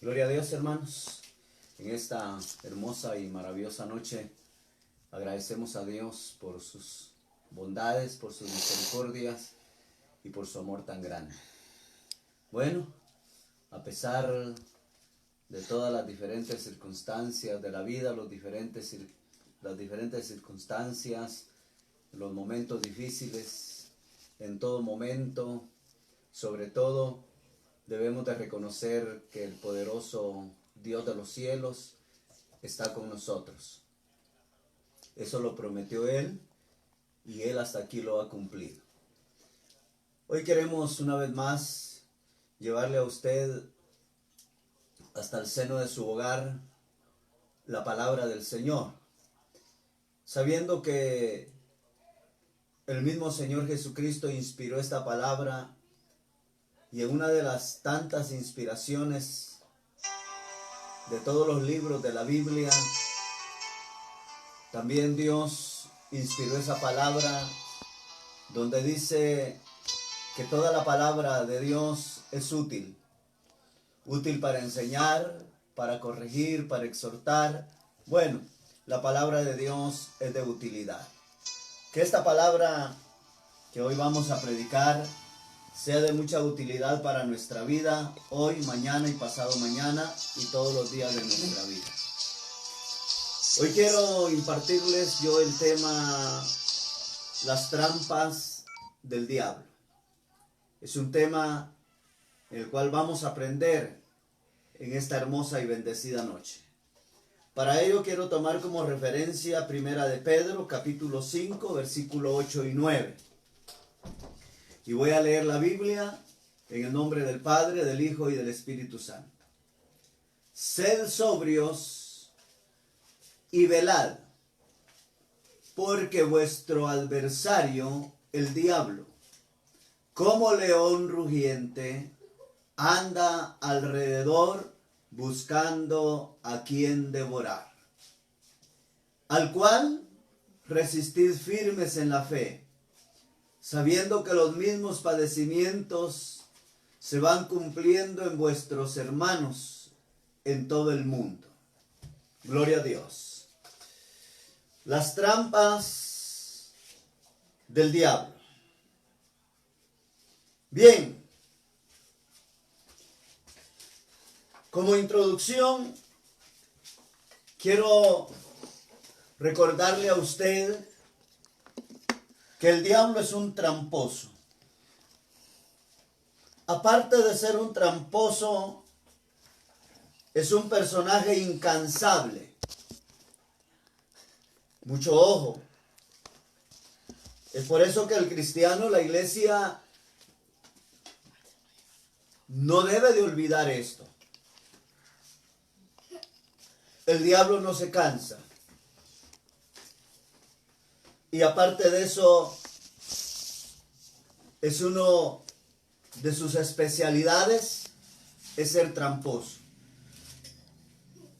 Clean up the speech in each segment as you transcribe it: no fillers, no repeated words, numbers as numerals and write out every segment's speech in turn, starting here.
Gloria a Dios, hermanos. En esta hermosa y maravillosa noche agradecemos a Dios por sus bondades, por sus misericordias y por su amor tan grande. Bueno, a pesar de todas las diferentes circunstancias de la vida, las diferentes circunstancias, los momentos difíciles, en todo momento, sobre todo, debemos de reconocer que el poderoso Dios de los cielos está con nosotros. Eso lo prometió Él y Él hasta aquí lo ha cumplido. Hoy queremos una vez más llevarle a usted hasta el seno de su hogar la palabra del Señor, sabiendo que el mismo Señor Jesucristo inspiró esta palabra. Y en una de las tantas inspiraciones de todos los libros de la Biblia, también Dios inspiró esa palabra donde dice que toda la palabra de Dios es útil para enseñar, para corregir, para exhortar. Bueno, la palabra de Dios es de utilidad. Que esta palabra que hoy vamos a predicar sea de mucha utilidad para nuestra vida, hoy, mañana y pasado mañana y todos los días de nuestra vida. Hoy quiero impartirles yo el tema, las trampas del diablo. Es un tema el cual vamos a aprender en esta hermosa y bendecida noche. Para ello quiero tomar como referencia Primera de Pedro, capítulo 5, versículo 8 y 9. Y voy a leer la Biblia en el nombre del Padre, del Hijo y del Espíritu Santo. Sed sobrios y velad, porque vuestro adversario, el diablo, como león rugiente, anda alrededor buscando a quien devorar. Al cual resistid firmes en la fe, sabiendo que los mismos padecimientos se van cumpliendo en vuestros hermanos en todo el mundo. Gloria a Dios. Las trampas del diablo. Bien, como introducción, quiero recordarle a usted que el diablo es un tramposo. Aparte de ser un tramposo, es un personaje incansable. Mucho ojo. Es por eso que el cristiano, la iglesia, no debe de olvidar esto. El diablo no se cansa. Y aparte de eso, es uno de sus especialidades, es ser tramposo.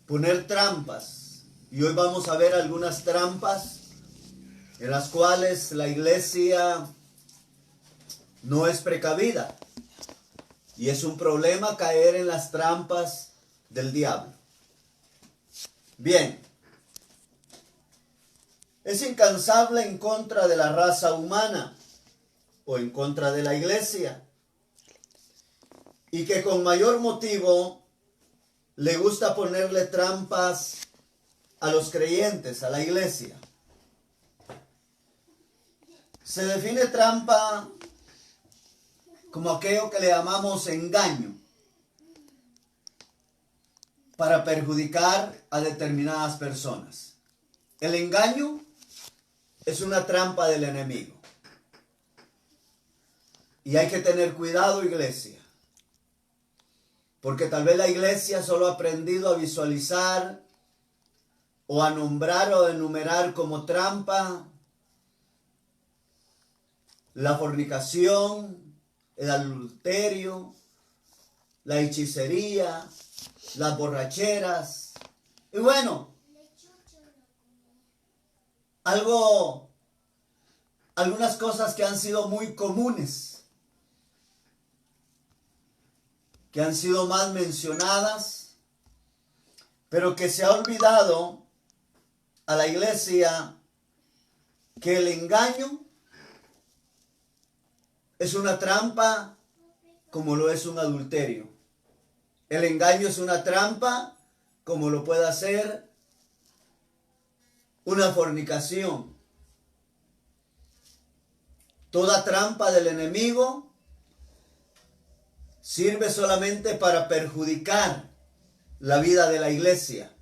Poner trampas. Y hoy vamos a ver algunas trampas en las cuales la iglesia no es precavida. Y es un problema caer en las trampas del diablo. Bien. Es incansable en contra de la raza humana o en contra de la iglesia. Y que con mayor motivo le gusta ponerle trampas a los creyentes, a la iglesia. Se define trampa como aquello que le llamamos engaño para perjudicar a determinadas personas. El engaño es una trampa del enemigo. Y hay que tener cuidado, iglesia. Porque tal vez la iglesia solo ha aprendido a visualizar o a nombrar o a enumerar como trampa la fornicación, el adulterio, la hechicería, las borracheras. Y bueno, algunas cosas que han sido muy comunes, que han sido más mencionadas pero que se ha olvidado a la iglesia que el engaño es una trampa como lo es un adulterio. El engaño es una trampa como lo puede hacer una fornicación. Toda trampa del enemigo sirve solamente para perjudicar la vida de la iglesia,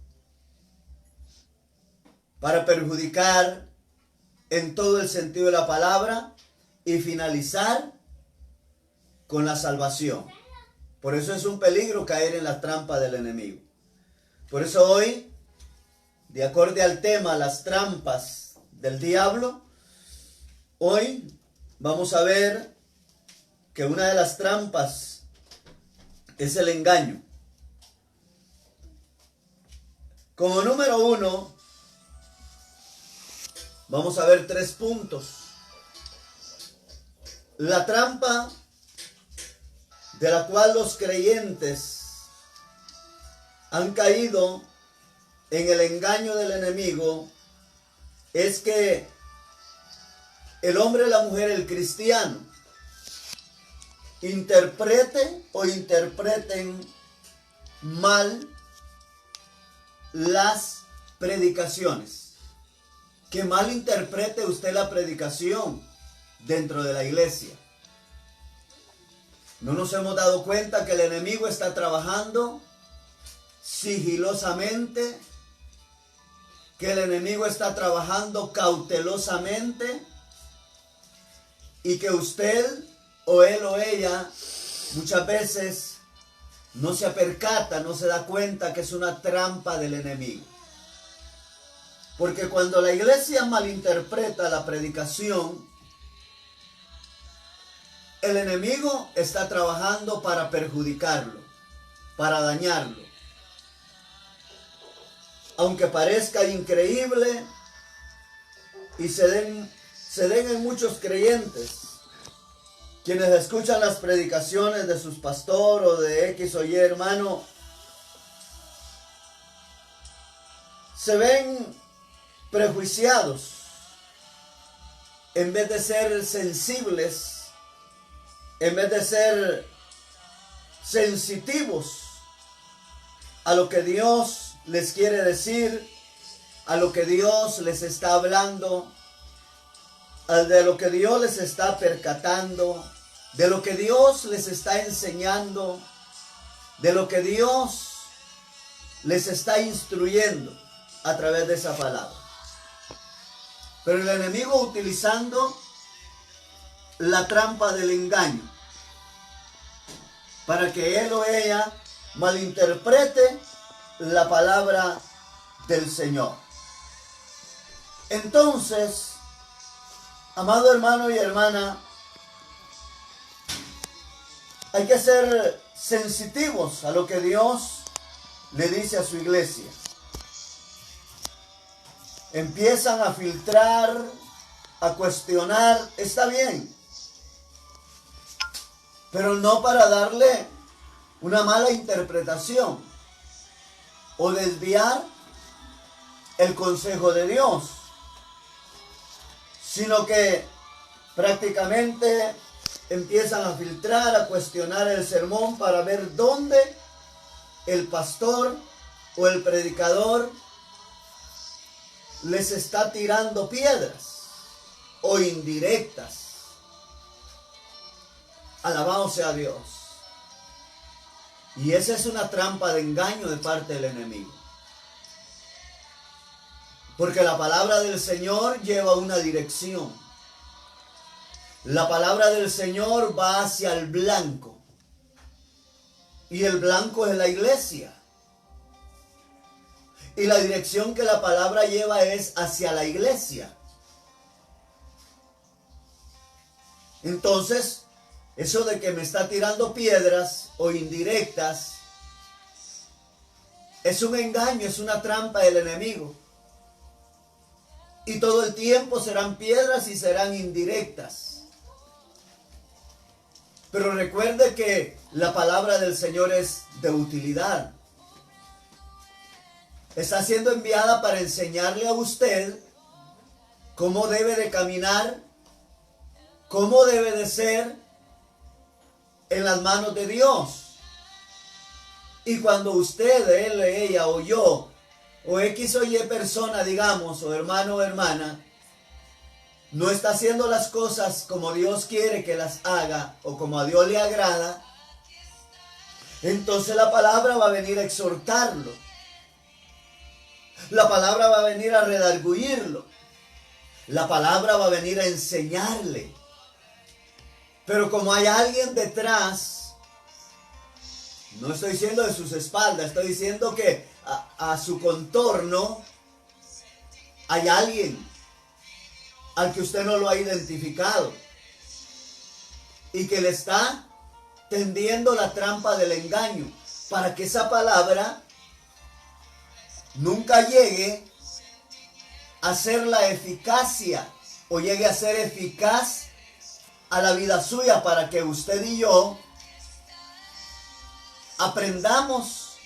para perjudicar en todo el sentido de la palabra y finalizar con la salvación. Por eso es un peligro caer en la trampa del enemigo. Por eso hoy, de acuerdo al tema, las trampas del diablo, hoy vamos a ver que una de las trampas es el engaño. Como número 1, vamos a ver 3 puntos. La trampa de la cual los creyentes han caído en el engaño del enemigo es que el hombre, la mujer, el cristiano, interprete o interpreten mal las predicaciones. Que mal interprete usted la predicación dentro de la iglesia. ¿No nos hemos dado cuenta que el enemigo está trabajando sigilosamente? Que el enemigo está trabajando cautelosamente y que usted o él o ella muchas veces no se percata, no se da cuenta que es una trampa del enemigo. Porque cuando la iglesia malinterpreta la predicación, el enemigo está trabajando para perjudicarlo, para dañarlo. Aunque parezca increíble y se den en muchos creyentes, quienes escuchan las predicaciones de sus pastores o de X o Y hermano, se ven prejuiciados en vez de ser sensibles, en vez de ser sensitivos a lo que Dios les quiere decir, a lo que Dios les está hablando, de lo que Dios les está percatando, de lo que Dios les está enseñando, de lo que Dios les está instruyendo a través de esa palabra. Pero el enemigo utilizando la trampa del engaño para que él o ella malinterprete la palabra del Señor. Entonces, amado hermano y hermana, hay que ser sensitivos a lo que Dios le dice a su iglesia. Empiezan a filtrar, a cuestionar, está bien, pero no para darle una mala interpretación o desviar el consejo de Dios, sino que prácticamente empiezan a filtrar, a cuestionar el sermón para ver dónde el pastor o el predicador les está tirando piedras o indirectas. Alabado sea Dios. Y esa es una trampa de engaño de parte del enemigo. Porque la palabra del Señor lleva una dirección. La palabra del Señor va hacia el blanco. Y el blanco es la iglesia. Y la dirección que la palabra lleva es hacia la iglesia. Entonces, eso de que me está tirando piedras o indirectas es un engaño, es una trampa del enemigo. Y todo el tiempo serán piedras y serán indirectas. Pero recuerde que la palabra del Señor es de utilidad. está siendo enviada para enseñarle a usted cómo debe de caminar, cómo debe de ser en las manos de Dios. Y cuando usted, él, ella o yo, o X o Y persona, digamos, o hermano o hermana, no está haciendo las cosas como Dios quiere que las haga o como a Dios le agrada, entonces la palabra va a venir a exhortarlo. La palabra va a venir a redargüirlo. La palabra va a venir a enseñarle. Pero como hay alguien detrás, no estoy diciendo de sus espaldas, estoy diciendo que a su contorno hay alguien al que usted no lo ha identificado y que le está tendiendo la trampa del engaño para que esa palabra nunca llegue a ser la eficacia o llegue a ser eficaz a la vida suya, para que usted y yo aprendamos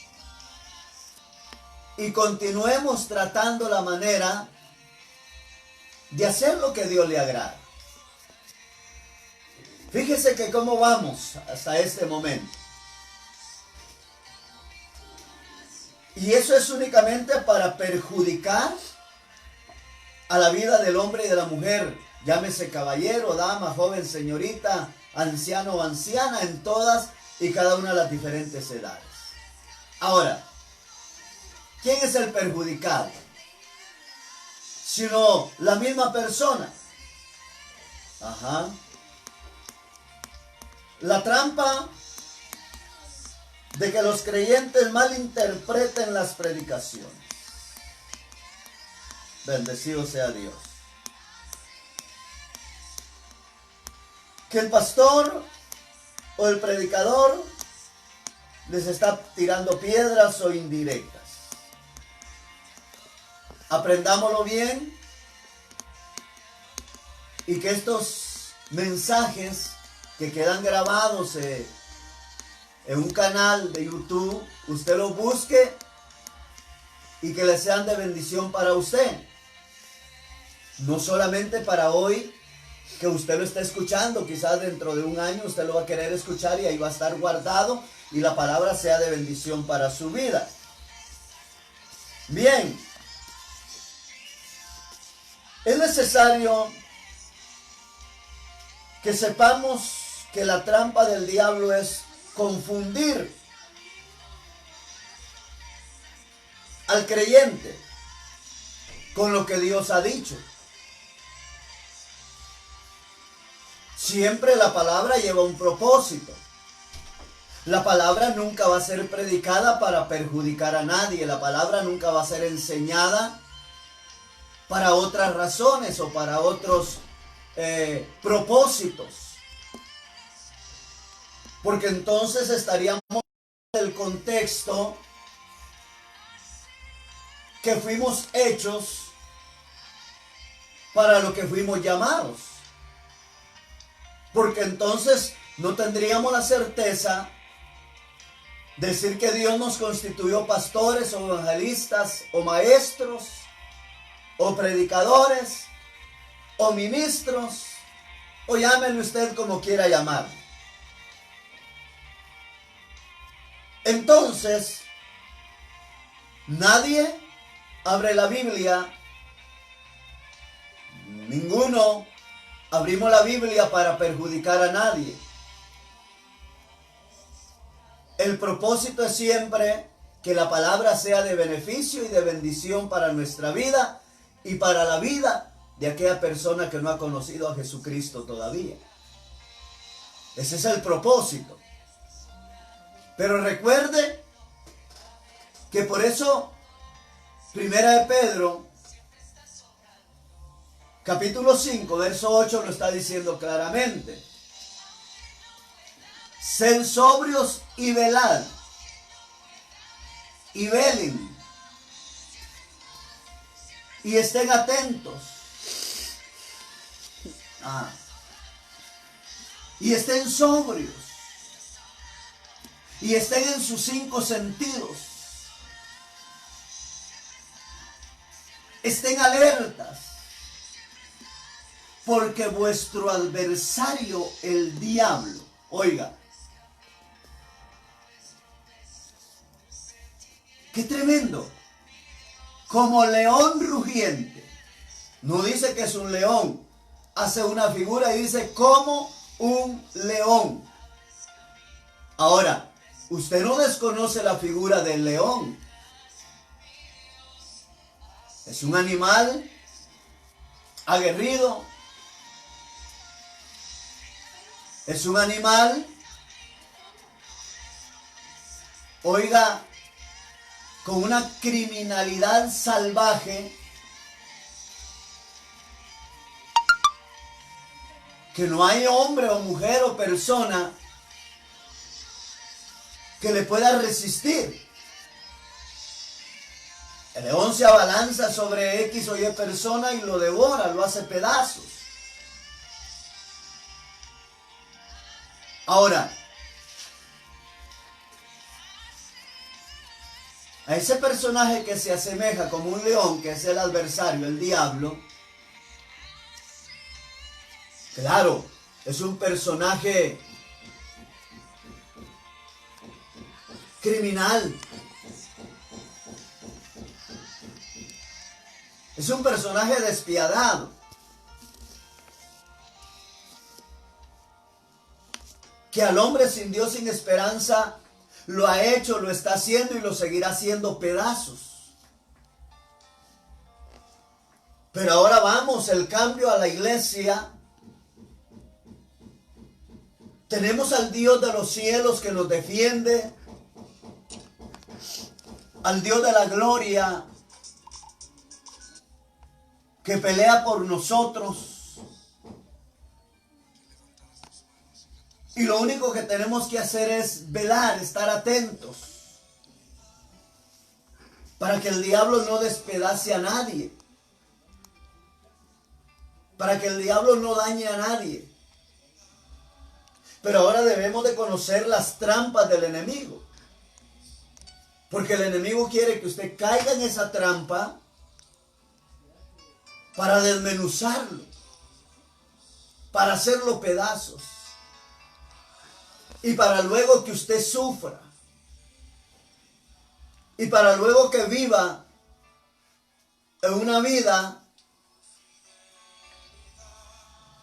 y continuemos tratando la manera de hacer lo que Dios le agrada. Fíjese que cómo vamos hasta este momento. Y eso es únicamente para perjudicar a la vida del hombre y de la mujer, llámese caballero, dama, joven, señorita, anciano o anciana, en todas y cada una de las diferentes edades. Ahora, ¿quién es el perjudicado? Sino la misma persona. La trampa de que los creyentes malinterpreten las predicaciones. Bendecido sea Dios. Que el pastor o el predicador les está tirando piedras o indirectas. Aprendámoslo bien y que estos mensajes que quedan grabados en un canal de YouTube, usted los busque y que les sean de bendición para usted. No solamente para hoy, que usted lo está escuchando, quizás dentro de un año usted lo va a querer escuchar y ahí va a estar guardado y la palabra sea de bendición para su vida. Bien, es necesario que sepamos que la trampa del diablo es confundir al creyente con lo que Dios ha dicho. Siempre la palabra lleva un propósito. La palabra nunca va a ser predicada para perjudicar a nadie. La palabra nunca va a ser enseñada para otras razones o para otros propósitos. Porque entonces estaríamos en el contexto que fuimos hechos para lo que fuimos llamados. Porque entonces no tendríamos la certeza de decir que Dios nos constituyó pastores o evangelistas o maestros o predicadores o ministros o llámenle usted como quiera llamar. Entonces, nadie abre la Biblia, ninguno abrimos la Biblia para perjudicar a nadie. El propósito es siempre que la palabra sea de beneficio y de bendición para nuestra vida y para la vida de aquella persona que no ha conocido a Jesucristo todavía. Ese es el propósito. Pero recuerde que por eso, Primera de Pedro, capítulo 5, verso 8 lo está diciendo claramente. Sed sobrios y velad, y velen, y estén atentos. Y estén sobrios, y estén en sus 5 sentidos. Estén alertas, porque vuestro adversario, el diablo, oiga, qué tremendo, como león rugiente, no dice que es un león, hace una figura y dice como un león. Ahora, usted no desconoce la figura del león. Es un animal aguerrido. Es un animal, oiga, con una criminalidad salvaje que no hay hombre o mujer o persona que le pueda resistir. El león se abalanza sobre X o Y persona y lo devora, lo hace pedazos. Ahora, a ese personaje que se asemeja como un león, que es el adversario, el diablo, claro, es un personaje criminal. Es un personaje despiadado. Que al hombre sin Dios, sin esperanza, lo ha hecho, lo está haciendo y lo seguirá haciendo pedazos. Pero ahora vamos, el cambio a la iglesia. Tenemos al Dios de los cielos que nos defiende, al Dios de la gloria que pelea por nosotros. Y lo único que tenemos que hacer es velar, estar atentos, para que el diablo no despedace a nadie, para que el diablo no dañe a nadie. Pero ahora debemos de conocer las trampas del enemigo, porque el enemigo quiere que usted caiga en esa trampa para desmenuzarlo, para hacerlo pedazos. Y para luego que usted sufra. Y para luego que viva en una vida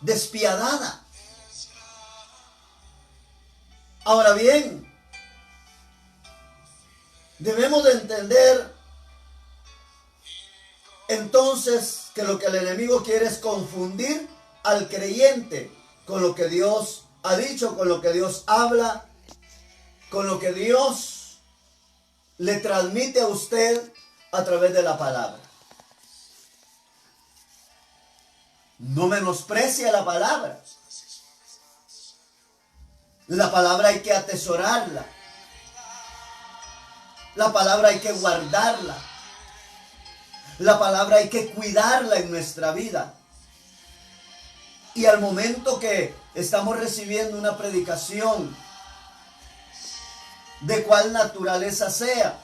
despiadada. Ahora bien, debemos de entender entonces que lo que el enemigo quiere es confundir al creyente con lo que Dios ha dicho, con lo que Dios habla, con lo que Dios le transmite a usted a través de la palabra. No menosprecie la palabra. La palabra hay que atesorarla. La palabra hay que guardarla. La palabra hay que cuidarla en nuestra vida. Y al momento que estamos recibiendo una predicación, de cuál naturaleza sea,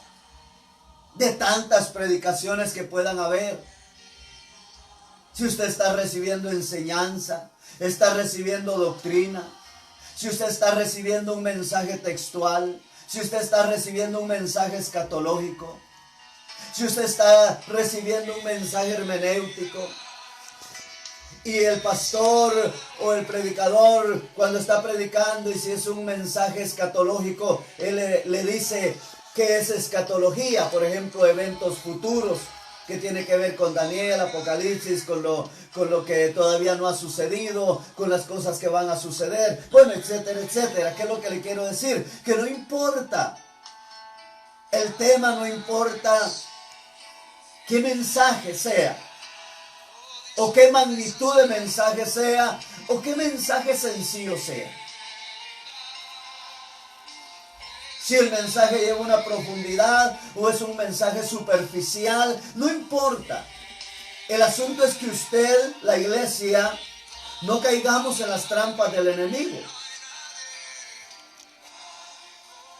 de tantas predicaciones que puedan haber, si usted está recibiendo enseñanza, está recibiendo doctrina, si usted está recibiendo un mensaje textual, si usted está recibiendo un mensaje escatológico, si usted está recibiendo un mensaje hermenéutico, y el pastor o el predicador cuando está predicando, y si es un mensaje escatológico, él le dice qué es escatología, por ejemplo, eventos futuros que tiene que ver con Daniel, Apocalipsis, con lo que todavía no ha sucedido, con las cosas que van a suceder, bueno, etcétera, etcétera. ¿Qué es lo que le quiero decir? Que no importa el tema, no importa qué mensaje sea, o qué magnitud de mensaje sea, o qué mensaje sencillo sea. Si el mensaje lleva una profundidad o es un mensaje superficial, no importa. El asunto es que usted, la iglesia, no caigamos en las trampas del enemigo.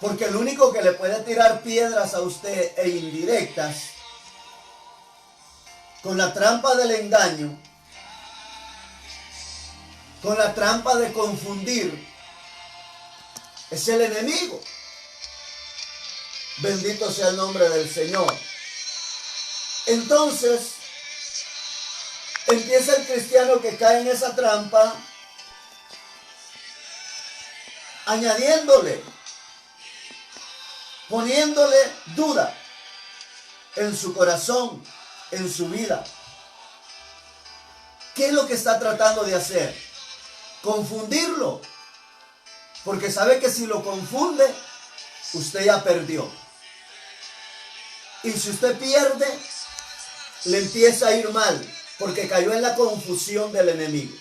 Porque el único que le puede tirar piedras a usted e indirectas con la trampa del engaño, con la trampa de confundir, es el enemigo. Bendito sea el nombre del Señor. Entonces, empieza el cristiano que cae en esa trampa, añadiéndole, poniéndole duda en su corazón, en su vida. ¿Qué es lo que está tratando de hacer? Confundirlo. Porque sabe que si lo confunde, usted ya perdió. Y si usted pierde, le empieza a ir mal, porque cayó en la confusión del enemigo.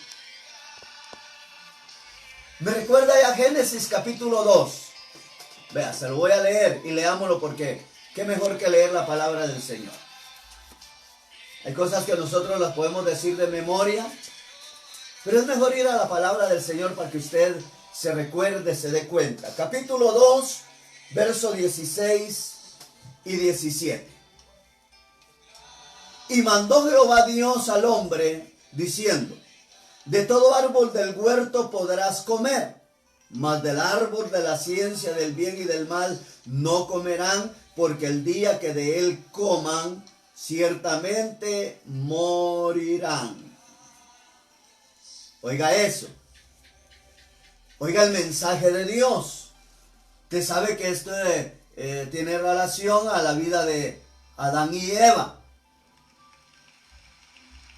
Me recuerda ya Génesis capítulo 2. Vea, se lo voy a leer y leámoslo porque qué mejor que leer la palabra del Señor. Hay cosas que nosotros las podemos decir de memoria, pero es mejor ir a la palabra del Señor para que usted se recuerde, se dé cuenta. Capítulo 2, versos 16 y 17. Y mandó Jehová Dios al hombre, diciendo: de todo árbol del huerto podrás comer, mas del árbol de la ciencia del bien y del mal no comerán, porque el día que de él coman, ciertamente morirán. Oiga eso. Oiga el mensaje de Dios. Usted sabe que esto tiene relación a la vida de Adán y Eva.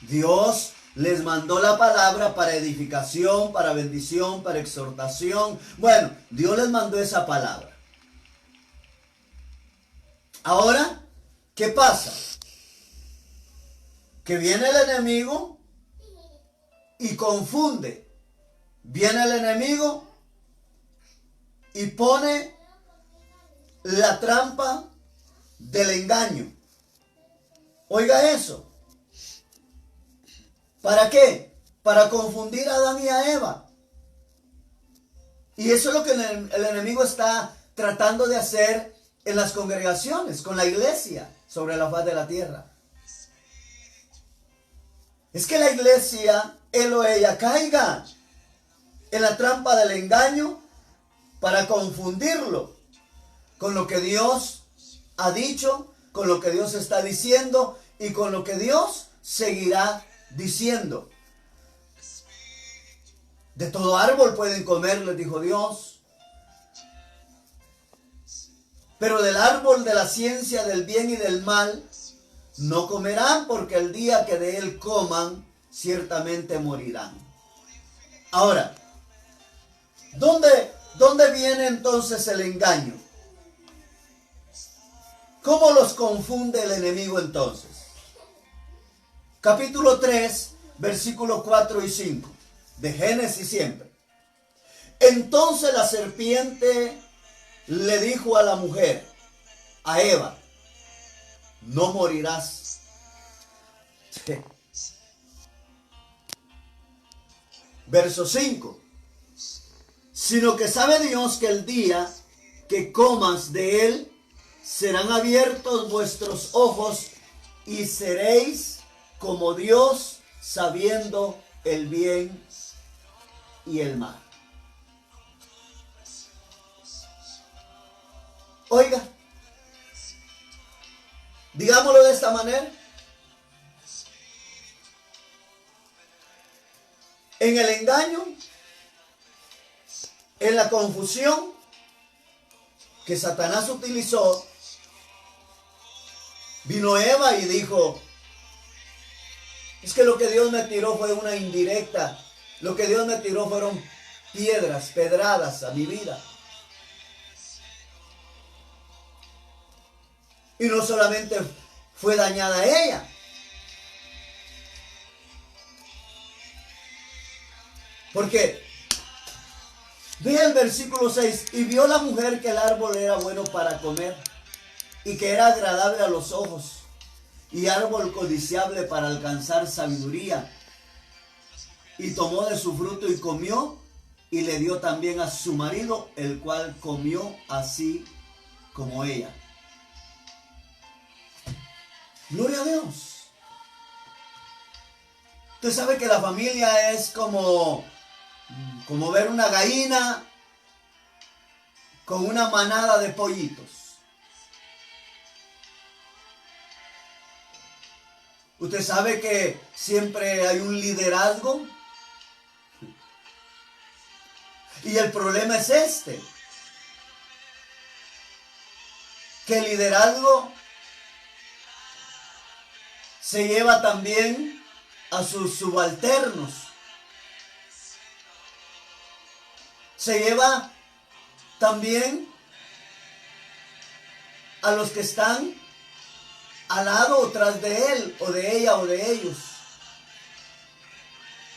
Dios les mandó la palabra para edificación, para bendición, para exhortación. Bueno, Dios les mandó esa palabra. Ahora, ¿qué pasa? Que viene el enemigo y confunde. Viene el enemigo y pone la trampa del engaño. Oiga eso. ¿Para qué? Para confundir a Adán y a Eva. Y eso es lo que el enemigo está tratando de hacer en las congregaciones, con la iglesia sobre la faz de la tierra. Es que la iglesia, él o ella, caiga en la trampa del engaño para confundirlo con lo que Dios ha dicho, con lo que Dios está diciendo y con lo que Dios seguirá diciendo. De todo árbol pueden comer, les dijo Dios, pero del árbol de la ciencia del bien y del mal no comerán, porque el día que de él coman, ciertamente morirán. Ahora, ¿dónde viene entonces el engaño? ¿Cómo los confunde el enemigo entonces? Capítulo 3, versículos 4 y 5, de Génesis siempre. Entonces la serpiente le dijo a la mujer, a Eva: no morirás. Verso 5. Sino que sabe Dios que el día que comas de él, serán abiertos vuestros ojos y seréis como Dios, sabiendo el bien y el mal. Oiga, digámoslo de esta manera. En el engaño, en la confusión que Satanás utilizó, vino Eva y dijo: es que lo que Dios me tiró fue una indirecta. Lo que Dios me tiró fueron piedras, pedradas a mi vida. Y no solamente fue dañada ella. Porque vea el versículo 6. Y vio la mujer que el árbol era bueno para comer, y que era agradable a los ojos, y árbol codiciable para alcanzar sabiduría. Y tomó de su fruto y comió, y le dio también a su marido, el cual comió así como ella. Gloria a Dios. Usted sabe que la familia es como ver una gallina con una manada de pollitos. Usted sabe que siempre hay un liderazgo. Y el problema es este, que el liderazgo se lleva también a sus subalternos. Se lleva también a los que están al lado o tras de él, o de ella, o de ellos.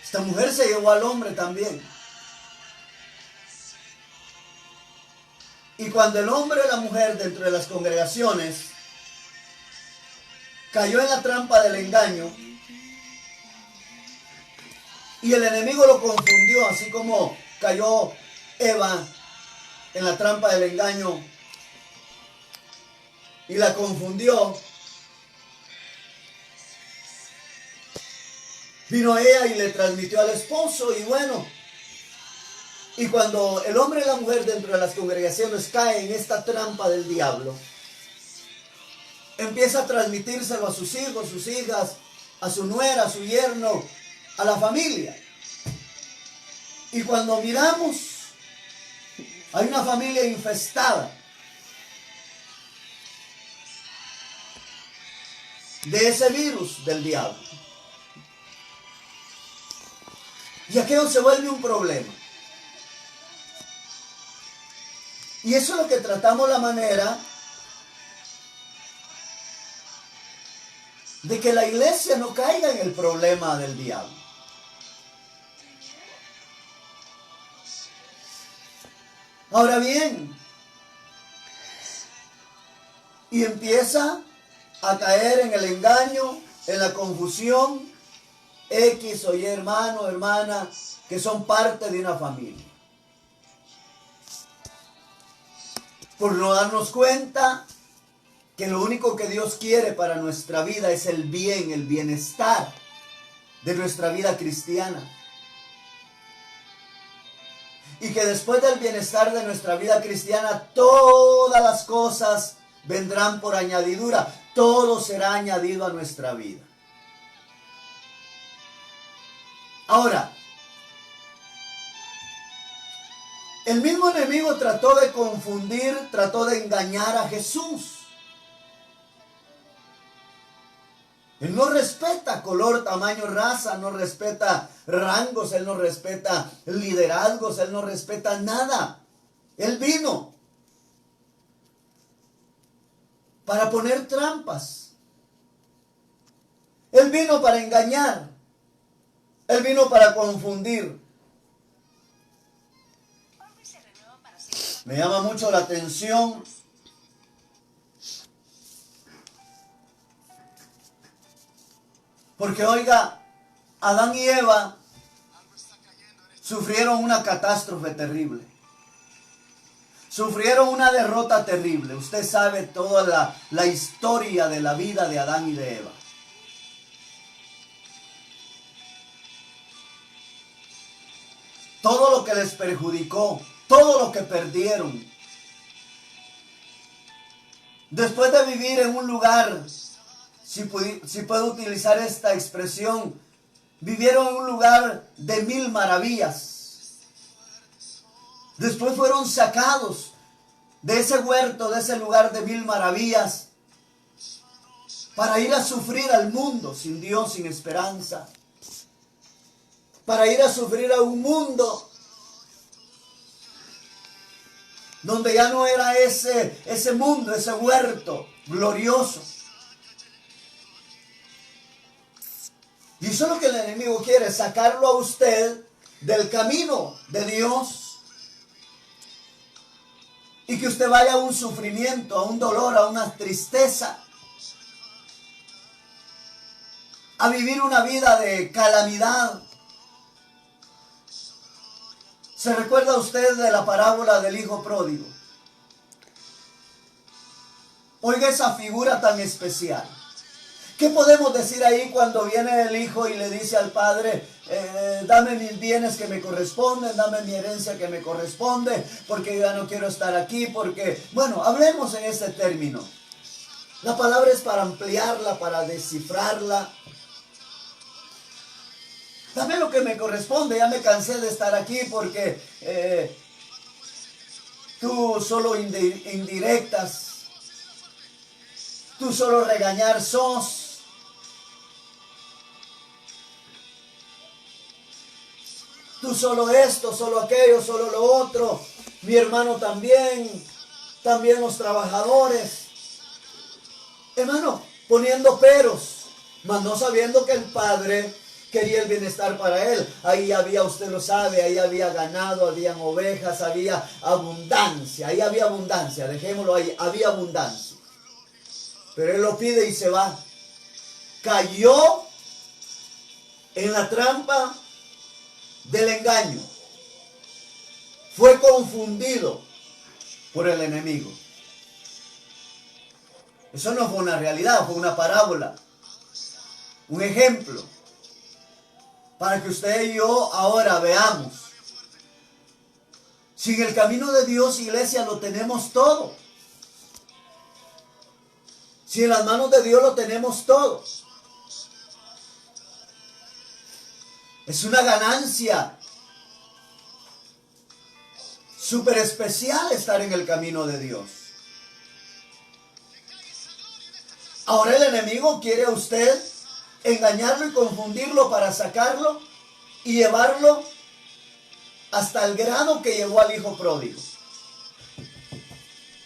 Esta mujer se llevó al hombre también. Y cuando el hombre o la mujer dentro de las congregaciones cayó en la trampa del engaño, y el enemigo lo confundió, así como cayó Eva en la trampa del engaño y la confundió, vino ella y le transmitió al esposo. Y bueno, y cuando el hombre y la mujer dentro de las congregaciones caen en esta trampa del diablo, empieza a transmitírselo a sus hijos, sus hijas, a su nuera, a su yerno, a la familia. Y cuando miramos, hay una familia infestada de ese virus del diablo. Y aquello se vuelve un problema. Y eso es lo que tratamos, la manera de que la iglesia no caiga en el problema del diablo. Ahora bien, y empieza a caer en el engaño, en la confusión, X o Y hermano, hermana, que son parte de una familia. Por no darnos cuenta que lo único que Dios quiere para nuestra vida es el bien, el bienestar de nuestra vida cristiana. Y que después del bienestar de nuestra vida cristiana, todas las cosas vendrán por añadidura. Todo será añadido a nuestra vida. Ahora, el mismo enemigo trató de confundir, trató de engañar a Jesús. Él no respeta color, tamaño, raza, no respeta rangos, Él no respeta liderazgos, Él no respeta nada. Él vino para poner trampas. Él vino para engañar. Él vino para confundir. Me llama mucho la atención porque, oiga, Adán y Eva sufrieron una catástrofe terrible. Sufrieron una derrota terrible. Usted sabe toda la historia de la vida de Adán y de Eva. Todo lo que les perjudicó, todo lo que perdieron. Después de vivir en un lugar, si puedo utilizar esta expresión, vivieron en un lugar de 1000 maravillas. Después fueron sacados de ese huerto, de ese lugar de 1000 maravillas, para ir a sufrir al mundo sin Dios, sin esperanza. Para ir a sufrir a un mundo donde ya no era ese mundo, ese huerto glorioso. Y eso es lo que el enemigo quiere, sacarlo a usted del camino de Dios. Y que usted vaya a un sufrimiento, a un dolor, a una tristeza. A vivir una vida de calamidad. ¿Se recuerda usted de la parábola del hijo pródigo? Oiga esa figura tan especial. ¿Qué podemos decir ahí cuando viene el hijo y le dice al padre, dame mis bienes que me corresponden, dame mi herencia que me corresponde, porque yo ya no quiero estar aquí, porque, bueno, hablemos en este término. La palabra es para ampliarla, para descifrarla. Dame lo que me corresponde, ya me cansé de estar aquí porque tú solo indirectas, tú solo regañar sos. Tú solo esto, solo aquello, solo lo otro. Mi hermano también los trabajadores. Hermano, poniendo peros, mas no sabiendo que el Padre quería el bienestar para él. Ahí había, usted lo sabe, ahí había ganado, habían ovejas, había abundancia. Ahí había abundancia, dejémoslo ahí, había abundancia. Pero él lo pide y se va. Cayó en la trampa del engaño. Fue confundido por el enemigo. Eso no fue una realidad, fue una parábola. Un ejemplo. Para que usted y yo ahora veamos. Si en el camino de Dios, iglesia, lo tenemos todo. Si en las manos de Dios lo tenemos todo. Es una ganancia súper especial estar en el camino de Dios. Ahora el enemigo quiere a usted engañarlo y confundirlo para sacarlo y llevarlo hasta el grado que llegó al hijo pródigo.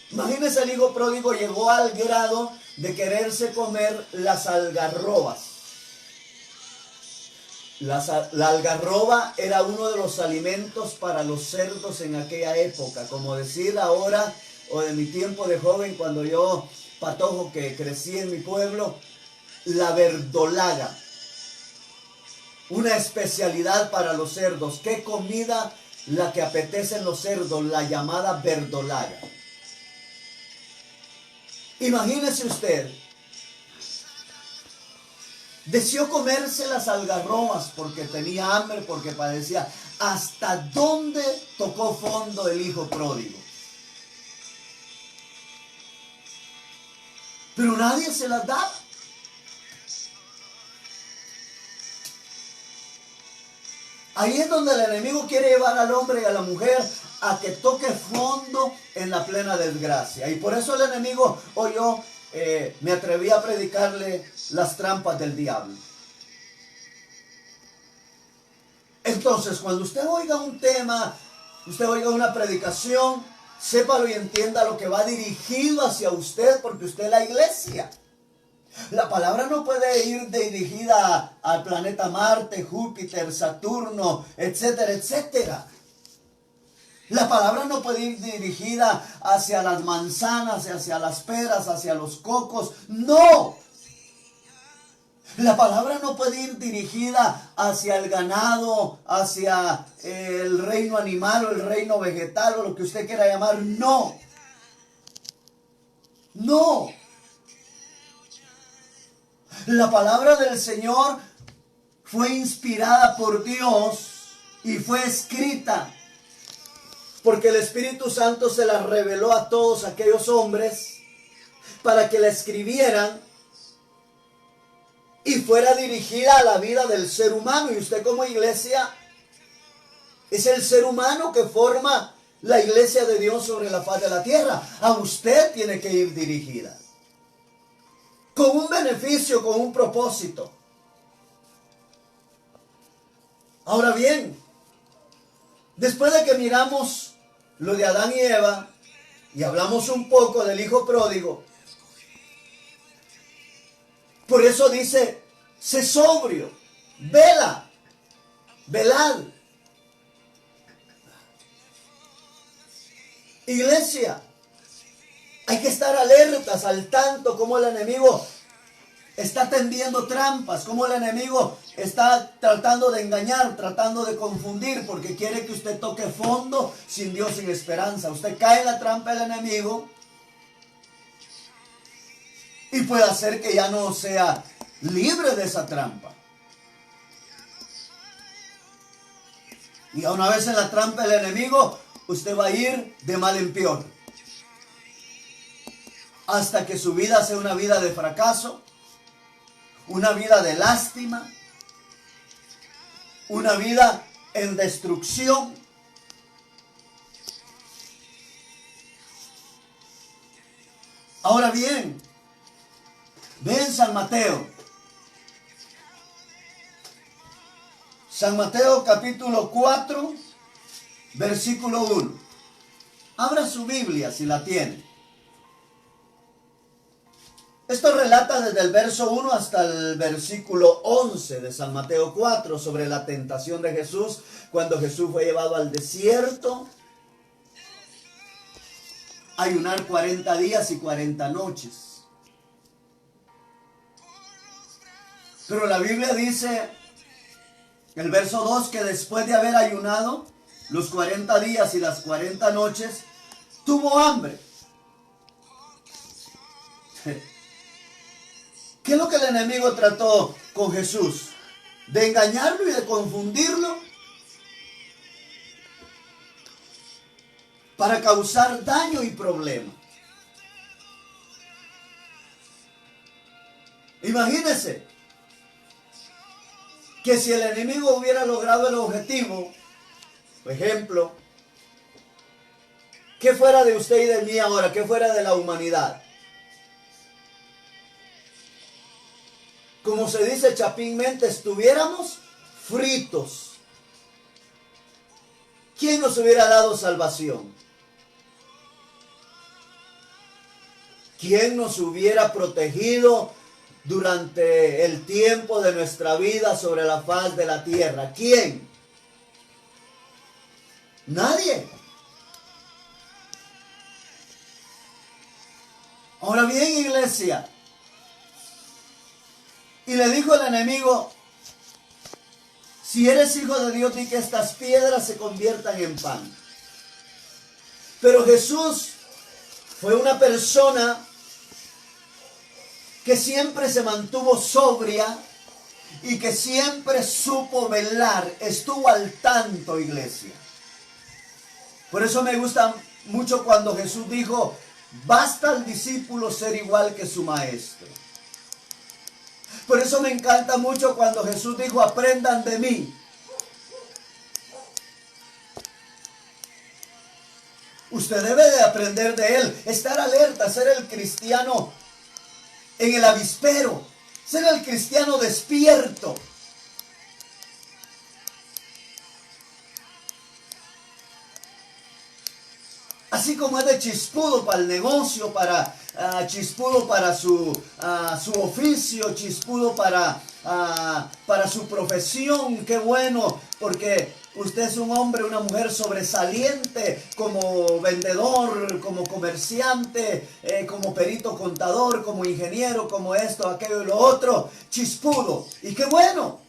Imagínese, el hijo pródigo llegó al grado de quererse comer las algarrobas. La algarroba era uno de los alimentos para los cerdos en aquella época, como decir ahora o de mi tiempo de joven, cuando yo, patojo, que crecí en mi pueblo, la verdolaga, una especialidad para los cerdos. ¿Qué comida la que apetecen los cerdos? La llamada verdolaga. Imagínese usted, deseó comerse las algarrobas porque tenía hambre, porque padecía. ¿Hasta dónde tocó fondo el hijo pródigo? Pero nadie se las da. Ahí es donde el enemigo quiere llevar al hombre y a la mujer a que toque fondo en la plena desgracia. Y por eso el enemigo, o yo, me atreví a predicarle las trampas del diablo. Entonces, cuando usted oiga un tema, usted oiga una predicación, sépalo y entienda lo que va dirigido hacia usted, porque usted es la iglesia. La palabra no puede ir dirigida al planeta Marte, Júpiter, Saturno, etcétera, etcétera. La palabra no puede ir dirigida hacia las manzanas, hacia las peras, hacia los cocos. No. La palabra no puede ir dirigida hacia el ganado, hacia el reino animal o el reino vegetal o lo que usted quiera llamar. No. No. La palabra del Señor fue inspirada por Dios y fue escrita porque el Espíritu Santo se la reveló a todos aquellos hombres para que la escribieran y fuera dirigida a la vida del ser humano. Y usted como iglesia es el ser humano que forma la iglesia de Dios sobre la faz de la tierra. A usted tiene que ir dirigida con un beneficio, con un propósito. Ahora bien, después de que miramos lo de Adán y Eva y hablamos un poco del hijo pródigo, por eso dice, sé sobrio, vela, velad. Iglesia, hay que estar alertas, al tanto, como el enemigo está tendiendo trampas, como el enemigo está tratando de engañar, tratando de confundir, porque quiere que usted toque fondo sin Dios, sin esperanza. Usted cae en la trampa del enemigo y puede hacer que ya no sea libre de esa trampa. Y a una vez en la trampa del enemigo, usted va a ir de mal en peor. Hasta que su vida sea una vida de fracaso, una vida de lástima, una vida en destrucción. Ahora bien, ven San Mateo. San Mateo capítulo 4, versículo 1. Abra su Biblia si la tiene. Esto relata desde el verso 1 hasta el versículo 11 de San Mateo 4 sobre la tentación de Jesús cuando Jesús fue llevado al desierto a ayunar 40 días y 40 noches. Pero la Biblia dice, el verso 2, que después de haber ayunado los 40 días y las 40 noches, tuvo hambre. ¿Qué es lo que el enemigo trató con Jesús? De engañarlo y de confundirlo para causar daño y problema. Imagínense que si el enemigo hubiera logrado el objetivo, por ejemplo, ¿qué fuera de usted y de mí ahora? ¿Qué fuera de la humanidad? Como se dice chapinmente, estuviéramos fritos. ¿Quién nos hubiera dado salvación? ¿Quién nos hubiera protegido durante el tiempo de nuestra vida sobre la faz de la tierra? ¿Quién? Nadie. Ahora bien, iglesia, y le dijo el enemigo, si eres hijo de Dios, di que estas piedras se conviertan en pan. Pero Jesús fue una persona que siempre se mantuvo sobria y que siempre supo velar, estuvo al tanto, iglesia. Por eso me gusta mucho cuando Jesús dijo, basta al discípulo ser igual que su maestro. Por eso me encanta mucho cuando Jesús dijo, aprendan de mí. Usted debe de aprender de él, estar alerta, ser el cristiano en el avispero, ser el cristiano despierto. Así como es de chispudo para el negocio, chispudo para su oficio, chispudo para su profesión. Qué bueno, porque usted es un hombre, una mujer sobresaliente como vendedor, como comerciante, como perito contador, como ingeniero, como esto, aquello y lo otro. Chispudo. Y qué bueno,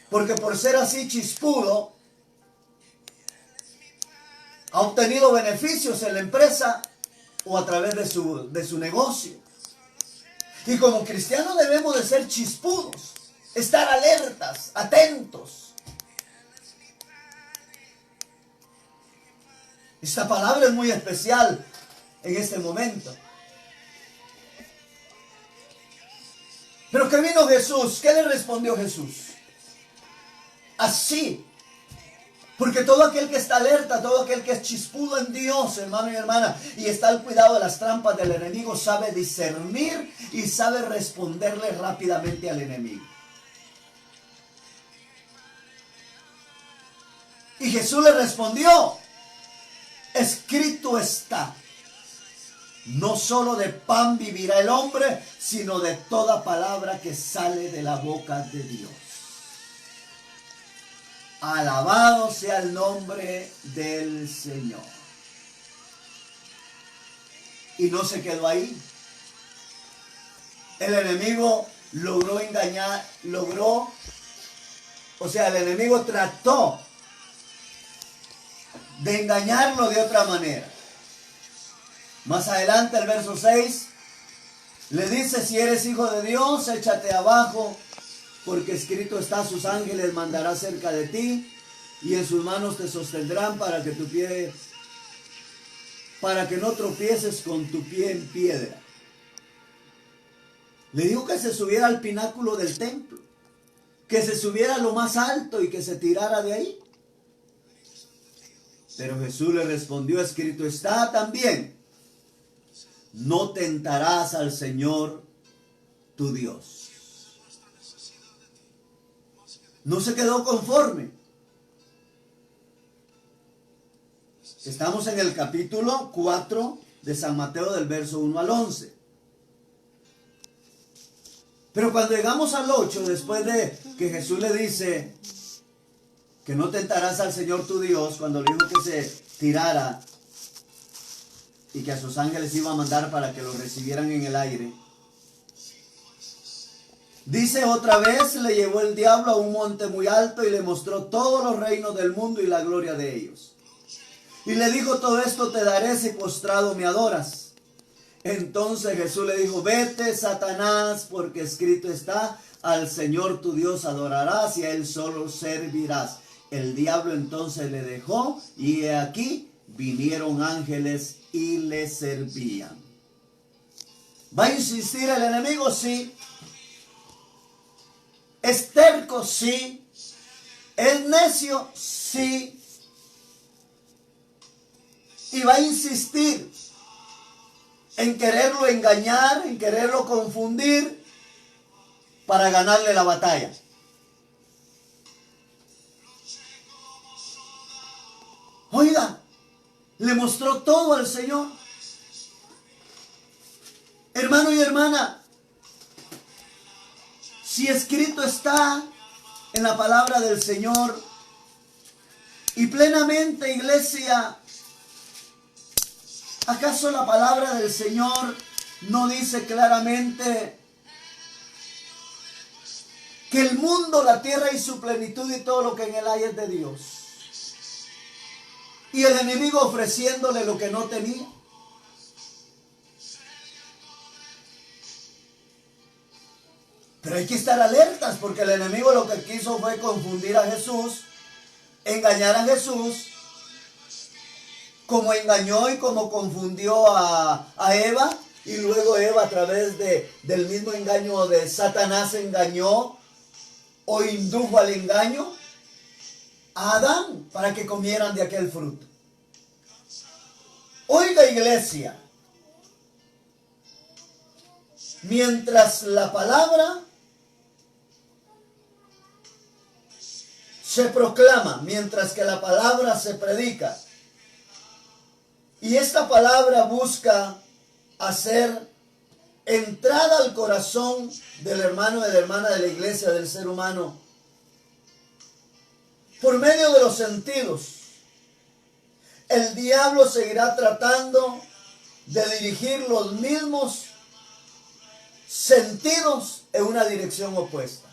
porque por ser así chispudo, ha obtenido beneficios en la empresa o a través de su negocio. Y como cristianos debemos de ser chispudos, estar alertas, atentos. Esta palabra es muy especial en este momento. Pero ¿qué vino Jesús? ¿Qué le respondió Jesús? Así. Porque todo aquel que está alerta, todo aquel que es chispudo en Dios, hermano y hermana, y está al cuidado de las trampas del enemigo, sabe discernir y sabe responderle rápidamente al enemigo. Y Jesús le respondió, escrito está, no solo de pan vivirá el hombre, sino de toda palabra que sale de la boca de Dios. Alabado sea el nombre del Señor. Y no se quedó ahí. El enemigo logró engañar, el enemigo trató de engañarlo de otra manera. Más adelante, el verso 6, Le dice, si eres hijo de Dios, échate abajo, porque escrito está, sus ángeles mandará cerca de ti, y en sus manos te sostendrán para que no tropieces con tu pie en piedra. Le dijo que se subiera al pináculo del templo, que se subiera a lo más alto y que se tirara de ahí. Pero Jesús le respondió, escrito está también, no tentarás al Señor tu Dios. No se quedó conforme. Estamos en el capítulo 4 de San Mateo, del verso 1 al 11. Pero cuando llegamos al 8, después de que Jesús le dice que no tentarás al Señor tu Dios, cuando le dijo que se tirara y que a sus ángeles iba a mandar para que lo recibieran en el aire, dice, otra vez le llevó el diablo a un monte muy alto y le mostró todos los reinos del mundo y la gloria de ellos. Y le dijo, todo esto te daré si postrado me adoras. Entonces Jesús le dijo, vete, Satanás, porque escrito está, al Señor tu Dios adorarás y a Él solo servirás. El diablo entonces le dejó y he aquí vinieron ángeles y le servían. ¿Va a insistir el enemigo? Sí. ¿Es terco? Sí. ¿Es necio? Sí. Y va a insistir en quererlo engañar, en quererlo confundir para ganarle la batalla. Oiga, le mostró todo al Señor. Hermano y hermana, si escrito está en la palabra del Señor, y plenamente, iglesia, ¿acaso la palabra del Señor no dice claramente que el mundo, la tierra y su plenitud y todo lo que en él hay es de Dios? Y el enemigo ofreciéndole lo que no tenía. Pero hay que estar alertas, porque el enemigo lo que quiso fue confundir a Jesús, engañar a Jesús, como engañó y como confundió a Eva, y luego Eva a través del mismo engaño de Satanás engañó o indujo al engaño a Adán para que comieran de aquel fruto. Oiga, iglesia, mientras la palabra se proclama, mientras que la palabra se predica, y esta palabra busca hacer entrada al corazón del hermano y de la hermana de la iglesia, del ser humano, por medio de los sentidos, el diablo seguirá tratando de dirigir los mismos sentidos en una dirección opuesta.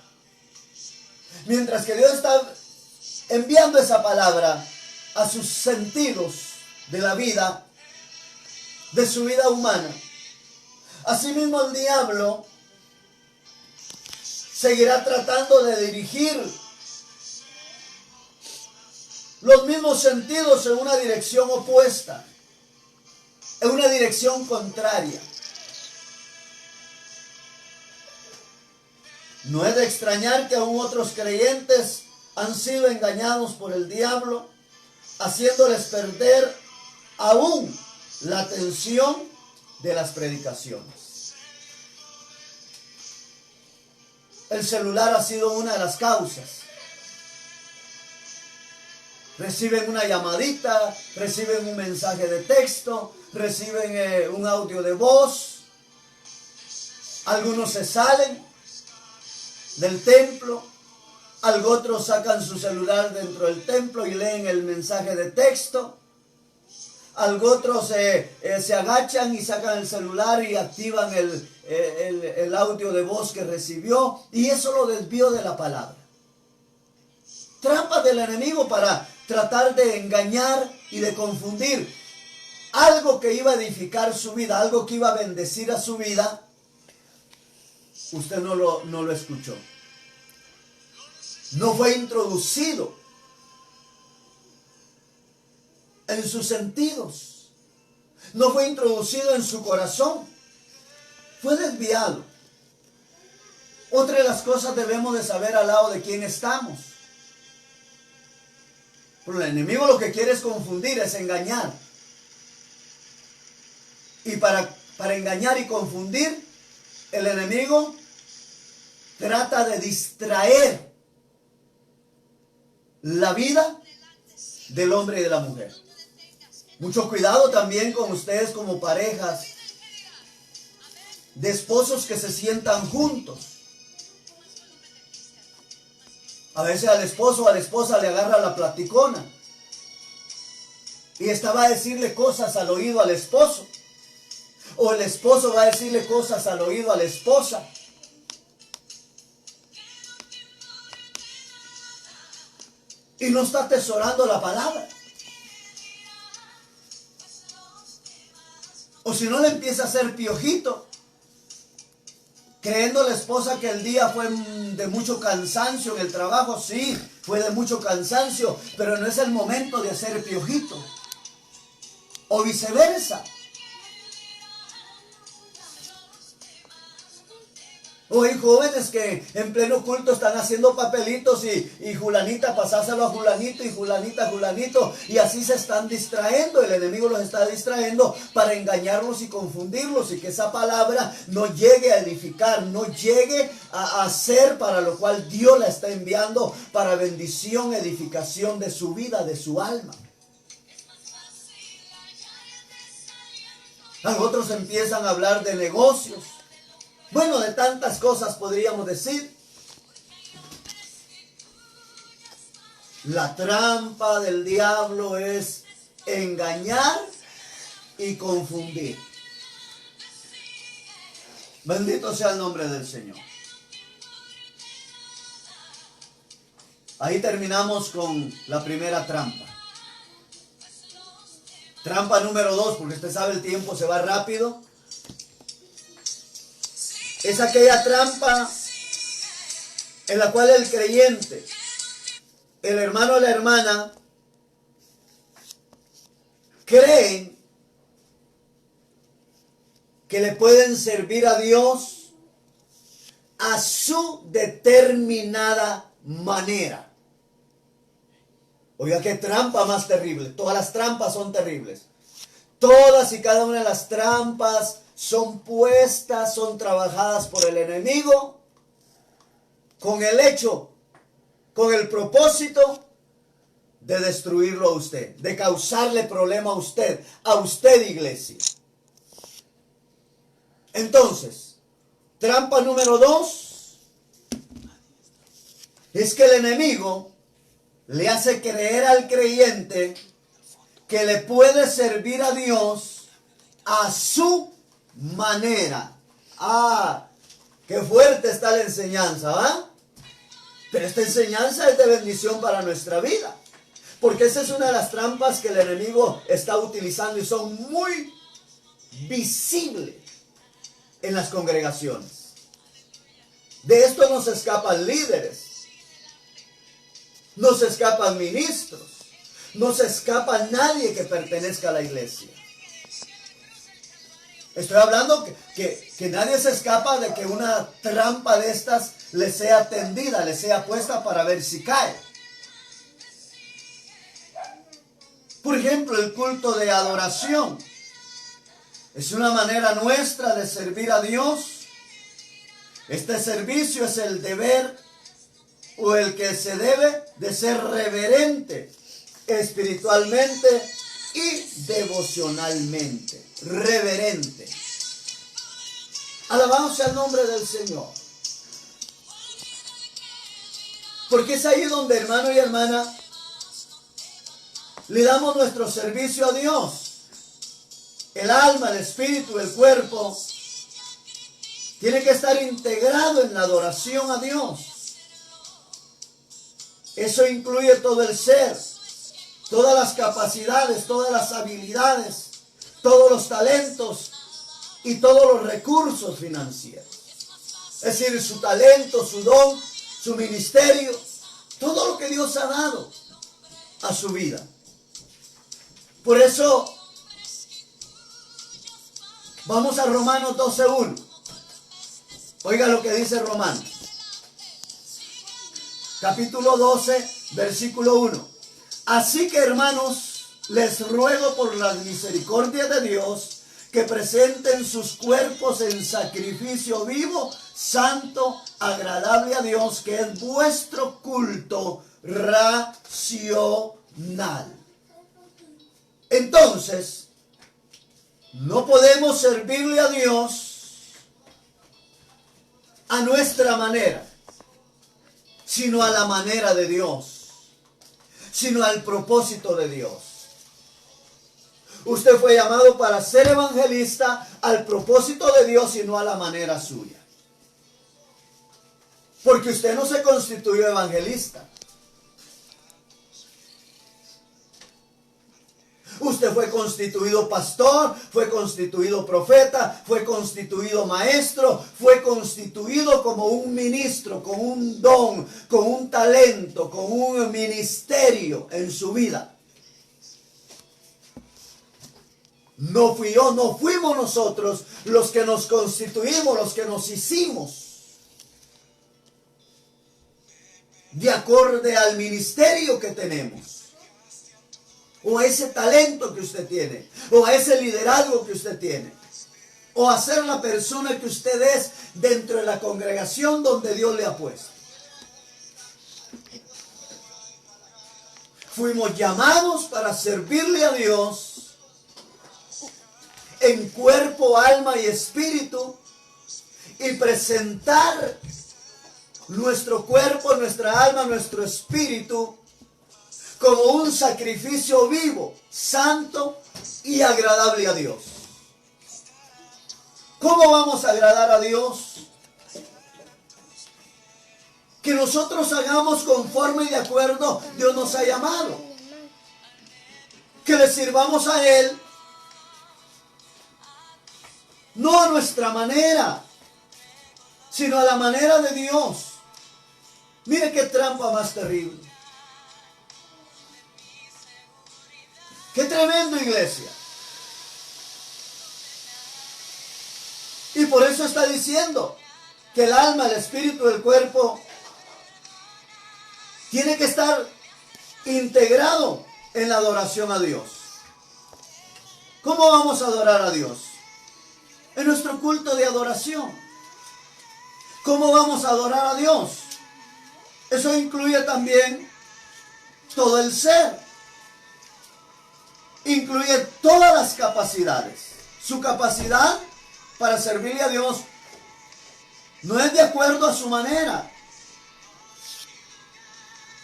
Mientras que Dios está enviando esa palabra a sus sentidos de la vida, de su vida humana, asimismo el diablo seguirá tratando de dirigir los mismos sentidos en una dirección opuesta, en una dirección contraria. No es de extrañar que aún otros creyentes han sido engañados por el diablo, haciéndoles perder aún la atención de las predicaciones. El celular ha sido una de las causas. Reciben una llamadita, reciben un mensaje de texto, reciben un audio de voz. Algunos se salen del templo, otros sacan su celular dentro del templo y leen el mensaje de texto. Otros se agachan y sacan el celular y activan el audio de voz que recibió, y eso lo desvió de la palabra. Trampas del enemigo para tratar de engañar y de confundir algo que iba a edificar su vida, algo que iba a bendecir a su vida, usted no lo escuchó. No fue introducido en sus sentidos. No fue introducido en su corazón. Fue desviado. Otra de las cosas debemos de saber al lado de quién estamos. Pero el enemigo lo que quiere es confundir, es engañar. Y para engañar y confundir, el enemigo trata de distraer la vida del hombre y de la mujer. Mucho cuidado también con ustedes como parejas de esposos que se sientan juntos. A veces al esposo o a la esposa le agarra la platicona y esta va a decirle cosas al oído al esposo, o el esposo va a decirle cosas al oído a la esposa. Y no está atesorando la palabra. O si no, le empieza a hacer piojito, creyendo la esposa que el día fue de mucho cansancio en el trabajo. Sí, fue de mucho cansancio, pero no es el momento de hacer piojito. O viceversa. O hay jóvenes que en pleno culto están haciendo papelitos y Julanita pasáselo a Julanito y Julanita a Julanito, y así se están distrayendo. El enemigo los está distrayendo para engañarlos y confundirlos, y que esa palabra no llegue a edificar, no llegue a ser para lo cual Dios la está enviando, para bendición, edificación de su vida, de su alma. Otros empiezan a hablar de negocios. Bueno, de tantas cosas podríamos decir. La trampa del diablo es engañar y confundir. Bendito sea el nombre del Señor. Ahí terminamos con la primera trampa. Trampa número 2, porque usted sabe el tiempo se va rápido. Es aquella trampa en la cual el creyente, el hermano o la hermana, creen que le pueden servir a Dios a su determinada manera. Oiga, qué trampa más terrible. Todas las trampas son terribles. Todas y cada una de las trampas son puestas, son trabajadas por el enemigo con el hecho, con el propósito de destruirlo a usted, de causarle problema a usted iglesia. Entonces, trampa número 2 es que el enemigo le hace creer al creyente que le puede servir a Dios a su manera. Qué fuerte está la enseñanza, ¿va? Pero esta enseñanza es de bendición para nuestra vida, porque esa es una de las trampas que el enemigo está utilizando y son muy visibles en las congregaciones. De esto no se escapan líderes, no se escapan ministros, no se escapa nadie que pertenezca a la iglesia. Estoy hablando que nadie se escapa de que una trampa de estas le sea tendida, le sea puesta para ver si cae. Por ejemplo, el culto de adoración es una manera nuestra de servir a Dios. Este servicio es el deber o el que se debe de ser reverente espiritualmente y devocionalmente. Reverente. Alabado sea el nombre del Señor. Porque es ahí donde, hermano y hermana, le damos nuestro servicio a Dios. El alma, el espíritu, el cuerpo tiene que estar integrado en la adoración a Dios. Eso incluye todo el ser, todas las capacidades, todas las habilidades, todos los talentos y todos los recursos financieros. Es decir, su talento, su don, su ministerio, todo lo que Dios ha dado a su vida. Por eso, vamos a Romanos 12:1. Oiga lo que dice Romanos. Capítulo 12, versículo 1. Así que, hermanos, les ruego por la misericordia de Dios que presenten sus cuerpos en sacrificio vivo, santo, agradable a Dios, que es vuestro culto racional. Entonces, no podemos servirle a Dios a nuestra manera, sino a la manera de Dios, sino al propósito de Dios. Usted fue llamado para ser evangelista al propósito de Dios y no a la manera suya. Porque usted no se constituyó evangelista. Usted fue constituido pastor, fue constituido profeta, fue constituido maestro, fue constituido como un ministro, con un don, con un talento, con un ministerio en su vida. No fui yo, no fuimos nosotros los que nos constituimos, los que nos hicimos de acorde al ministerio que tenemos, o a ese talento que usted tiene, o a ese liderazgo que usted tiene, o a ser la persona que usted es dentro de la congregación donde Dios le ha puesto. Fuimos llamados para servirle a Dios en cuerpo, alma y espíritu, y presentar nuestro cuerpo, nuestra alma, nuestro espíritu como un sacrificio vivo, santo y agradable a Dios. ¿Cómo vamos a agradar a Dios? Que nosotros hagamos conforme y de acuerdo Dios nos ha llamado. Que le sirvamos a Él, no a nuestra manera, sino a la manera de Dios. Mire qué trampa más terrible. Qué tremendo, iglesia. Y por eso está diciendo que el alma, el espíritu, el cuerpo tiene que estar integrado en la adoración a Dios. ¿Cómo vamos a adorar a Dios? En nuestro culto de adoración. ¿Cómo vamos a adorar a Dios? Eso incluye también todo el ser. Incluye todas las capacidades. Su capacidad para servirle a Dios no es de acuerdo a su manera.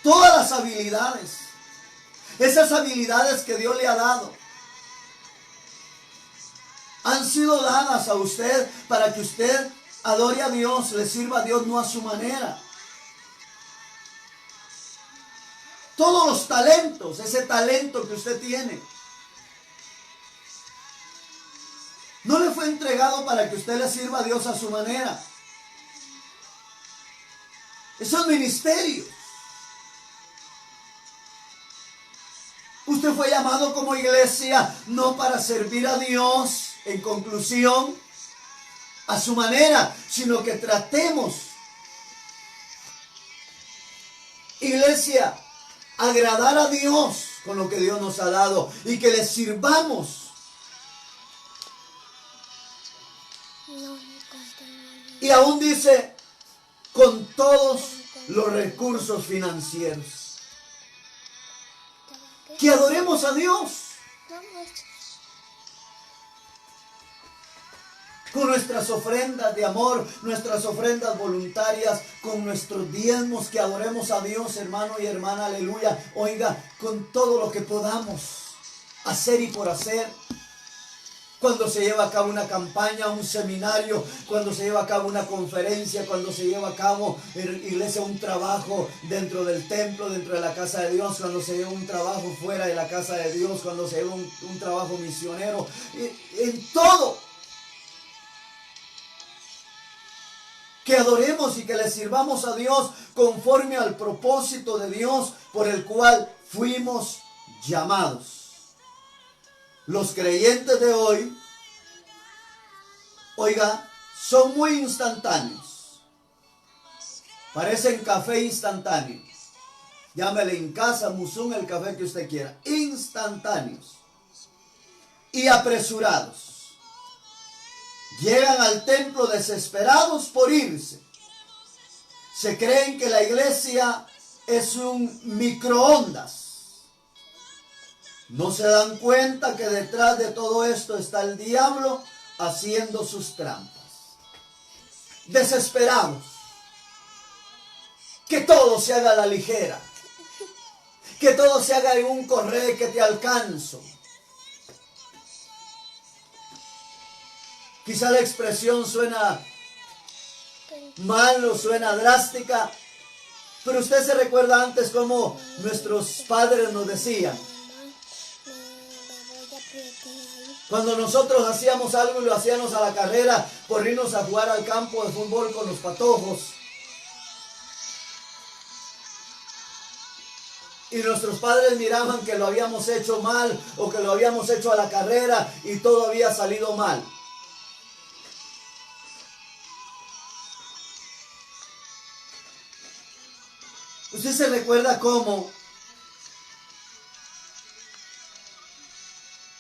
Todas las habilidades, esas habilidades que Dios le ha dado, han sido dadas a usted para que usted adore a Dios, le sirva a Dios, no a su manera. Todos los talentos, ese talento que usted tiene, no le fue entregado para que usted le sirva a Dios a su manera. Eso es ministerio. Usted fue llamado como iglesia no para servir a Dios, en conclusión, a su manera, sino que tratemos, iglesia, agradar a Dios con lo que Dios nos ha dado y que le sirvamos. Y aún dice, con todos los recursos financieros. Que adoremos a Dios. Con nuestras ofrendas de amor, nuestras ofrendas voluntarias, con nuestros diezmos, que adoremos a Dios, hermano y hermana, aleluya. Oiga, con todo lo que podamos hacer y por hacer. Cuando se lleva a cabo una campaña, un seminario, cuando se lleva a cabo una conferencia, cuando se lleva a cabo, iglesia, un trabajo dentro del templo, dentro de la casa de Dios, cuando se lleva un trabajo fuera de la casa de Dios, cuando se lleva un trabajo misionero, en todo. que adoremos y que le sirvamos a Dios conforme al propósito de Dios por el cual fuimos llamados. Los creyentes de hoy, oiga, son muy instantáneos. Parecen café instantáneo. Llámele en casa, Musum, el café que usted quiera. Instantáneos y apresurados. Llegan al templo desesperados por irse. Se creen que la iglesia es un microondas. No se dan cuenta que detrás de todo esto está el diablo haciendo sus trampas. Desesperados. Que todo se haga a la ligera. Que todo se haga en un correr que te alcanzo. Quizá la expresión suena mal o suena drástica, pero usted se recuerda antes cómo nuestros padres nos decían. Cuando nosotros hacíamos algo y lo hacíamos a la carrera por irnos a jugar al campo de fútbol con los patojos. Y nuestros padres miraban que lo habíamos hecho mal o que lo habíamos hecho a la carrera y todo había salido mal. ¿Usted se recuerda cómo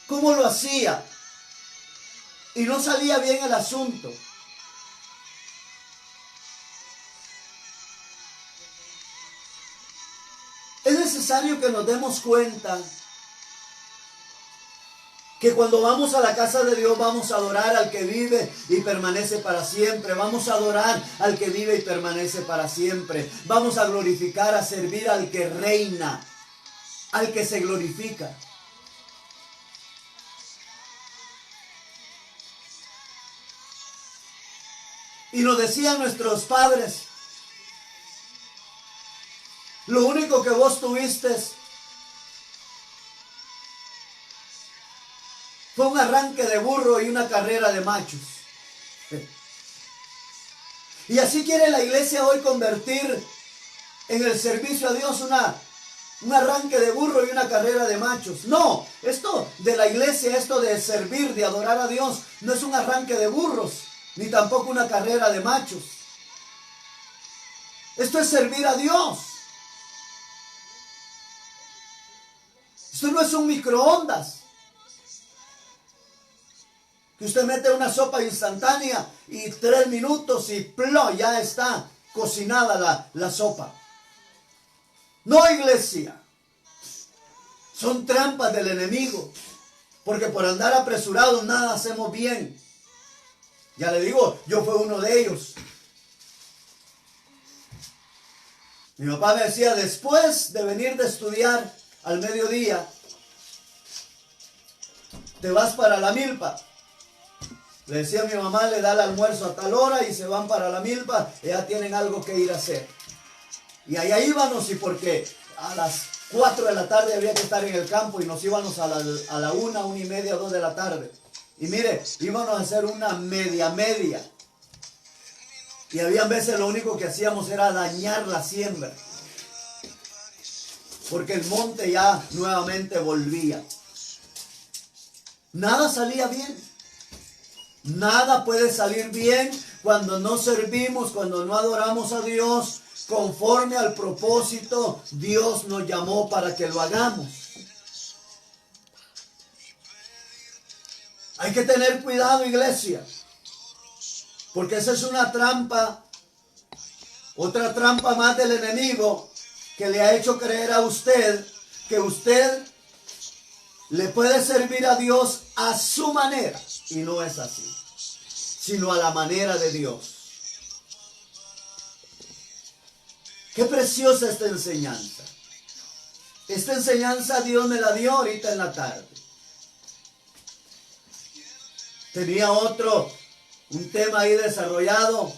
lo hacía? Y no salía bien el asunto. Es necesario que nos demos cuenta que cuando vamos a la casa de Dios vamos a adorar al que vive y permanece para siempre. Vamos a adorar al que vive y permanece para siempre. Vamos a glorificar, a servir al que reina, al que se glorifica. Y nos decían nuestros padres, lo único que vos tuviste fue un arranque de burro y una carrera de machos. Y así quiere la iglesia hoy convertir en el servicio a Dios un arranque de burro y una carrera de machos. No, esto de la iglesia, esto de servir, de adorar a Dios, no es un arranque de burros, ni tampoco una carrera de machos. Esto es servir a Dios. Esto no es un microondas. Que usted mete una sopa instantánea y 3 minutos y ¡plum! Ya está cocinada la sopa. No, iglesia. Son trampas del enemigo. Porque por andar apresurados nada hacemos bien. Ya le digo, yo fui uno de ellos. Mi papá me decía, después de venir de estudiar al mediodía, te vas para la milpa. Le decía a mi mamá, le da el almuerzo a tal hora y se van para la milpa, ya tienen algo que ir a hacer. Y allá íbamos, y porque a las 4 de la tarde había que estar en el campo y nos íbamos a la 1:30, 2 de la tarde. Y mire, íbamos a hacer una media. Y había veces lo único que hacíamos era dañar la siembra. Porque el monte ya nuevamente volvía. Nada salía bien. Nada puede salir bien cuando no servimos, cuando no adoramos a Dios conforme al propósito Dios nos llamó para que lo hagamos. Hay que tener cuidado, iglesia, porque esa es una trampa, otra trampa más del enemigo que le ha hecho creer a usted que usted le puede servir a Dios a su manera. Y no es así, sino a la manera de Dios. Qué preciosa esta enseñanza. Esta enseñanza Dios me la dio ahorita en la tarde. Tenía un tema ahí desarrollado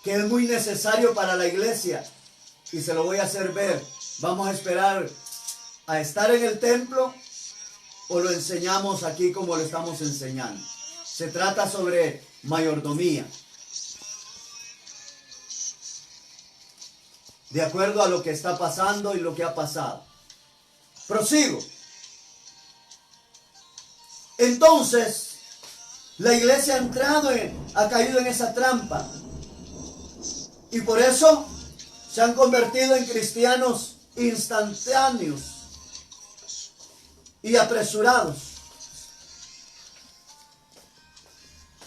que es muy necesario para la iglesia y se lo voy a hacer ver. Vamos a esperar a estar en el templo o lo enseñamos aquí como lo estamos enseñando. Se trata sobre mayordomía. De acuerdo a lo que está pasando y lo que ha pasado. Prosigo. Entonces, la iglesia ha entrado, ha caído en esa trampa. Y por eso se han convertido en cristianos instantáneos y apresurados.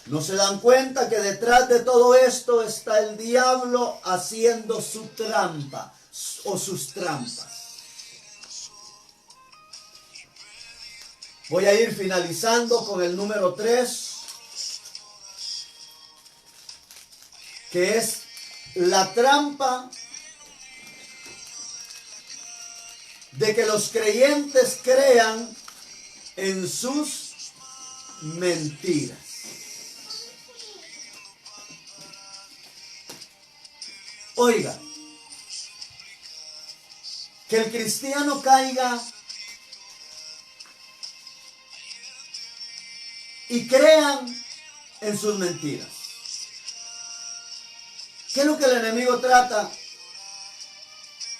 No se dan cuenta que detrás de todo esto está el diablo haciendo su trampa o sus trampas. Voy a ir finalizando con el número 3, que es la trampa de que los creyentes crean en sus mentiras. Oiga, que el cristiano caiga y crean en sus mentiras. ¿Qué es lo que el enemigo trata?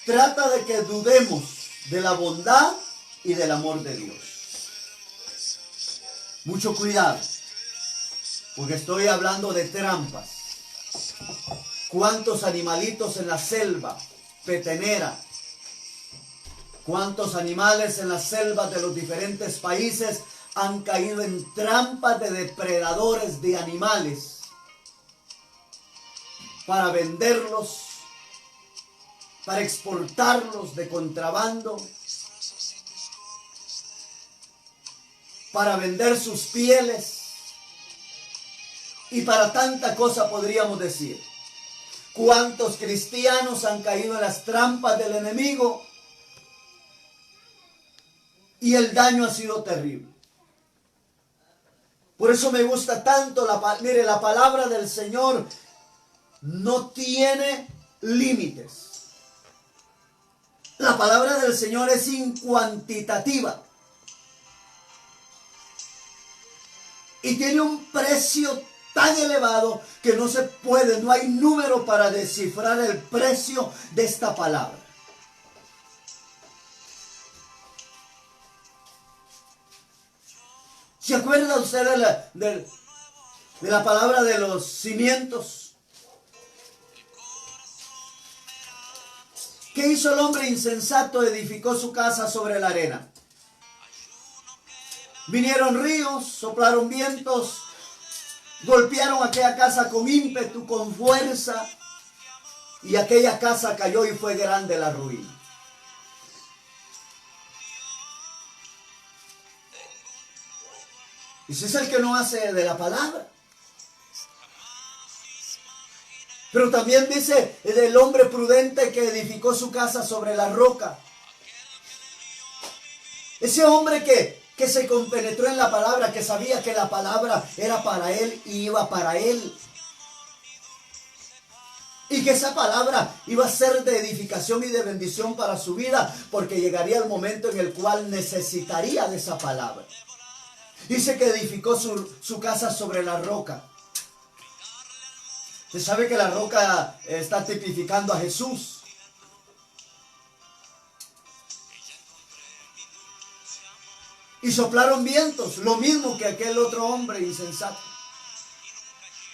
Trata de que dudemos de la bondad y del amor de Dios. Mucho cuidado, porque estoy hablando de trampas. ¿Cuántos animalitos en la selva petenera? ¿Cuántos animales en las selvas de los diferentes países han caído en trampas de depredadores de animales para venderlos, para exportarlos de contrabando, para vender sus pieles y para tanta cosa podríamos decir? ¿Cuántos cristianos han caído en las trampas del enemigo? Y el daño ha sido terrible. Por eso me gusta tanto, mire, la palabra del Señor no tiene límites. La palabra del Señor es incuantitativa. Y tiene un precio tan elevado que no se puede, no hay número para descifrar el precio de esta palabra. ¿Se acuerda usted de la palabra de los cimientos? ¿Qué hizo el hombre insensato? Edificó su casa sobre la arena. Vinieron ríos, soplaron vientos, golpearon aquella casa con ímpetu, con fuerza, y aquella casa cayó y fue grande la ruina. Ese es el que no hace de la palabra. Pero también dice del hombre prudente que edificó su casa sobre la roca. Ese hombre que se compenetró en la palabra, que sabía que la palabra era para él y iba para él. Y que esa palabra iba a ser de edificación y de bendición para su vida, porque llegaría el momento en el cual necesitaría de esa palabra. Dice que edificó su casa sobre la roca. Usted sabe que la roca está tipificando a Jesús. Y soplaron vientos, lo mismo que aquel otro hombre insensato.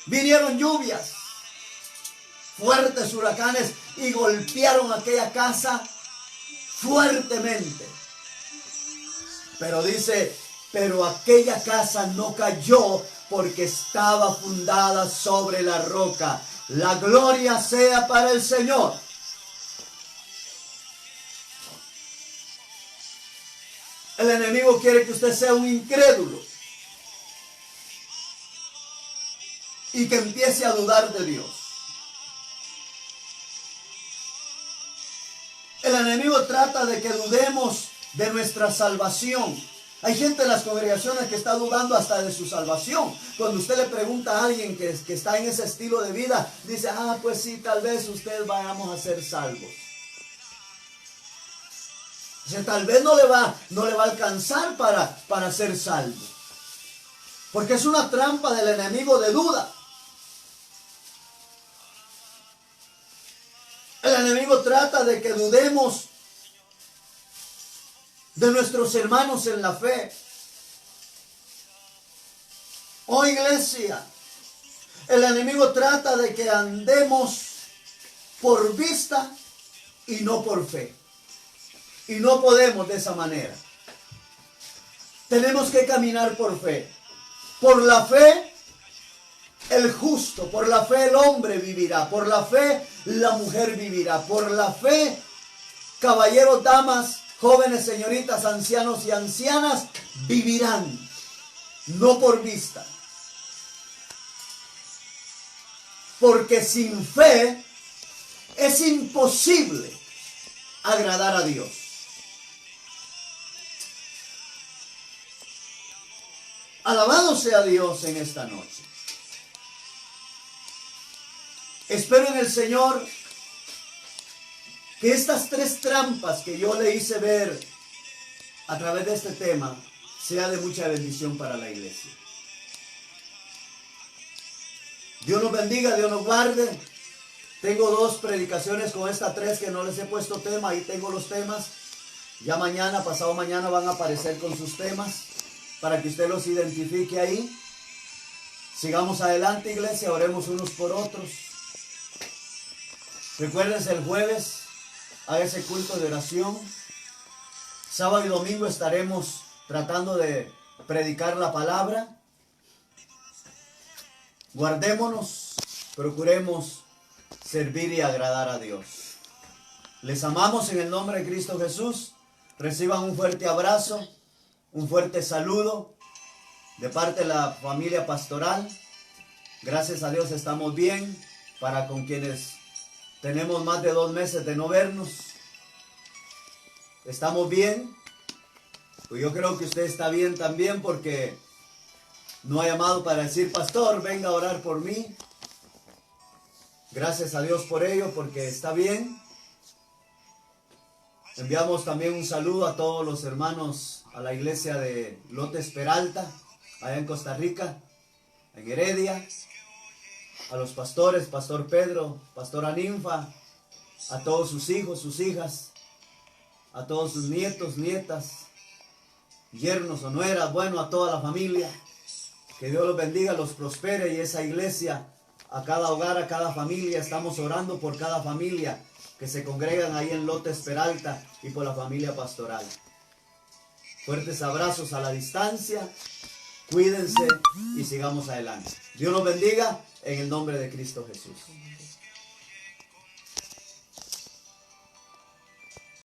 Vinieron lluvias, fuertes huracanes, y golpearon aquella casa fuertemente. Pero dice, pero aquella casa no cayó porque estaba fundada sobre la roca. La gloria sea para el Señor. El enemigo quiere que usted sea un incrédulo y que empiece a dudar de Dios. El enemigo trata de que dudemos de nuestra salvación. Hay gente en las congregaciones que está dudando hasta de su salvación. Cuando usted le pregunta a alguien que está en ese estilo de vida, dice, pues sí, tal vez ustedes vayamos a ser salvos. Dice, tal vez no le va a alcanzar para ser salvo. Porque es una trampa del enemigo de duda. El enemigo trata de que dudemos de nuestros hermanos en la fe. Oh iglesia, el enemigo trata de que andemos por vista y no por fe. Y no podemos de esa manera. Tenemos que caminar por fe. Por la fe, el justo, por la fe el hombre vivirá, por la fe la mujer vivirá, por la fe, caballeros, damas, jóvenes, señoritas, ancianos y ancianas vivirán, no por vista. Porque sin fe es imposible agradar a Dios. Alabado sea Dios en esta noche. Espero en el Señor que estas 3 trampas que yo le hice ver a través de este tema sea de mucha bendición para la iglesia. Dios nos bendiga, Dios nos guarde. Tengo 2 predicaciones con estas 3 que no les he puesto tema. Ahí tengo los temas. Ya mañana, pasado mañana van a aparecer con sus temas para que usted los identifique ahí. Sigamos adelante, iglesia, oremos unos por otros. Recuérdense el jueves, haga ese culto de oración. Sábado y domingo estaremos tratando de predicar la palabra. Guardémonos, procuremos servir y agradar a Dios. Les amamos en el nombre de Cristo Jesús. Reciban un fuerte abrazo, un fuerte saludo de parte de la familia pastoral. Gracias a Dios estamos bien. Para con quienes tenemos más de 2 meses de no vernos, estamos bien. Pues yo creo que usted está bien también, porque no ha llamado para decir: pastor, venga a orar por mí. Gracias a Dios por ello, porque está bien. Enviamos también un saludo a todos los hermanos a la iglesia de Lotes Peralta, allá en Costa Rica, en Heredia. A los pastores, Pastor Pedro, Pastora Ninfa, a todos sus hijos, sus hijas, a todos sus nietos, nietas, yernos o nueras, bueno, a toda la familia. Que Dios los bendiga, los prospere, y esa iglesia, a cada hogar, a cada familia. Estamos orando por cada familia que se congregan ahí en Lotes Peralta y por la familia pastoral. Fuertes abrazos a la distancia. Cuídense y sigamos adelante. Dios los bendiga en el nombre de Cristo Jesús.